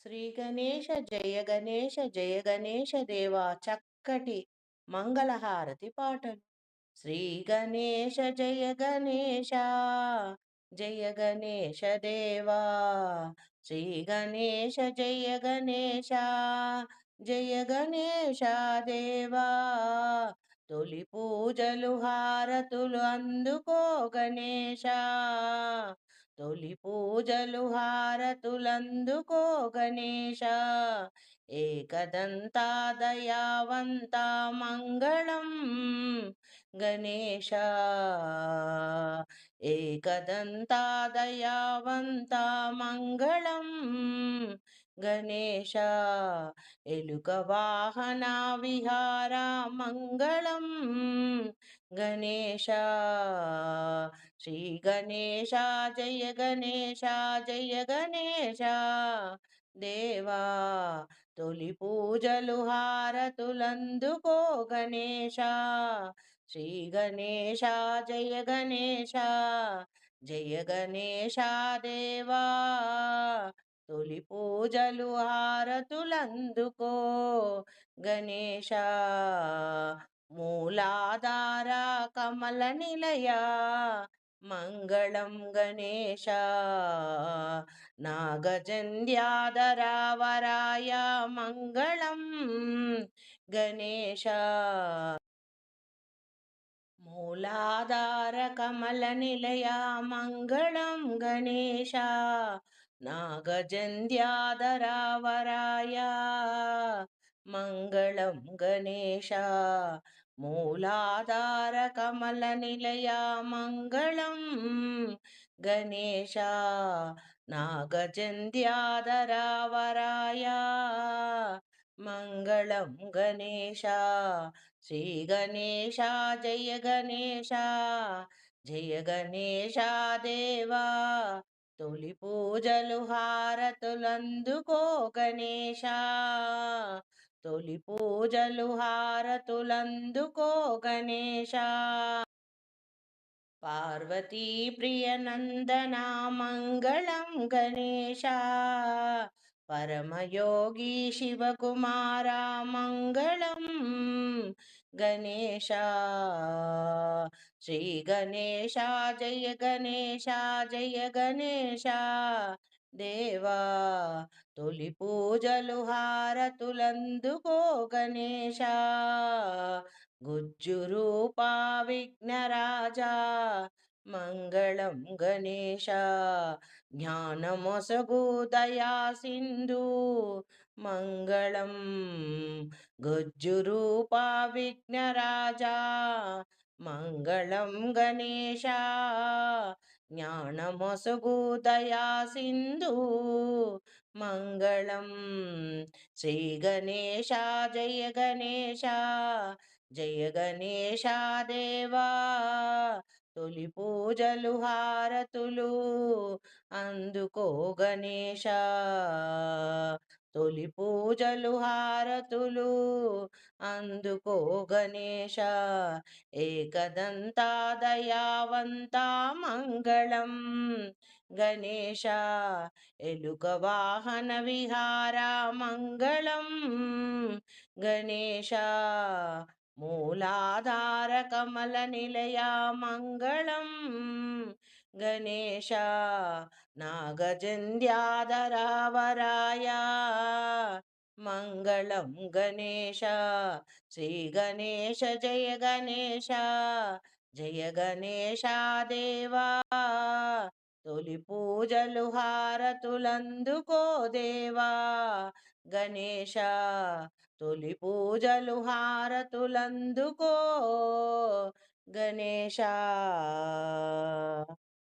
శ్రీ గణేశ జయ గణేశ జయ గణేశ దేవా చక్కటి మంగళహారతి పాటలు. శ్రీ గణేశ జయ గణేశ జయ గణేశ దేవా, శ్రీ గణేశ జయ గణేశ జయ గణేశ దేవా, తొలి పూజలు హారతులు అందుకో గణేశ, తొలి పూజలు హారతులందుకో గణేశ, ఏకదంతా దయావంత మంగళం గణేశ, ఏకదంతా దయావంత మంగళం గణేశ, ఎలుక వాహన విహార మంగళం గణేశ, శ్రీ గణేశ జయ గణేశ జయ గణేశ దేవా, తొలి పూజలు హారతులందుకో గణేశ, శ్రీ గణేశ జయ గణేశ జయ గణేశ దేవా, తొలి పూజలు హారతులందుకో గణేశ, మూలాధార కమల నిలయ మంగళం గణేశ, నాగజంధ్యాధరావరాయ మంగళం గణేశ, మూలాధార కమల నిలయ మంగళం గణేశ, నాగజంధ్యాధరావరాయ మంగళం గణేశ, మూలాధార కమల నిలయ మంగళం గణేశ, నాగజంధ్యాధరావరాయ మంగళం గణేశ, శ్రీ గణేశ జయ గణేశ జయ గణేశ దేవా, తొలి పూజలు హారతులందుకో గణేశ, తొలి పూజలు హారతులందుకో గణేశ, పార్వతీ ప్రియనందనా మంగళం గణేశ, పరమయోగి శివకుమారా మంగళం గణేశ, శ్రీ గణేశ జయ గణేశ జయ గణేశ దేవా, తొలి పూజలు హారతులందుకో గణేశ, గుజ్జు రూపా విఘ్నరాజా మంగళం గణేశ, జ్ఞానమొసగు దయా సింధు మంగళం, గుజ్జు రూపా విఘ్నరాజా మంగళం గణేశ, జ్ఞానమొసగు దయా సింధు మంగళం, శ్రీ గణేశ జయ గణేశ జయ గణేశ దేవా, తొలి పూజలు హారతులు అందుకో గణేశ, తొలి పూజలు హారతులు అందుకో గణేశ, ఏకదంతా దయావంత మంగళం గణేశ, ఎలుక వాహన విహార మంగళం గణేశ, మూలాధార కమల నిలయ మంగళం గణేశ, నాగజంధ్యాధరావరాయ మంగళం గణేశ, శ్రీ గణేశ జయ గణేశ జయ గణేశ దేవా, తొలి పూజలు హారతులందుకో దేవా గణేశ, తొలి పూజలు హారతులందుకో గణేశ.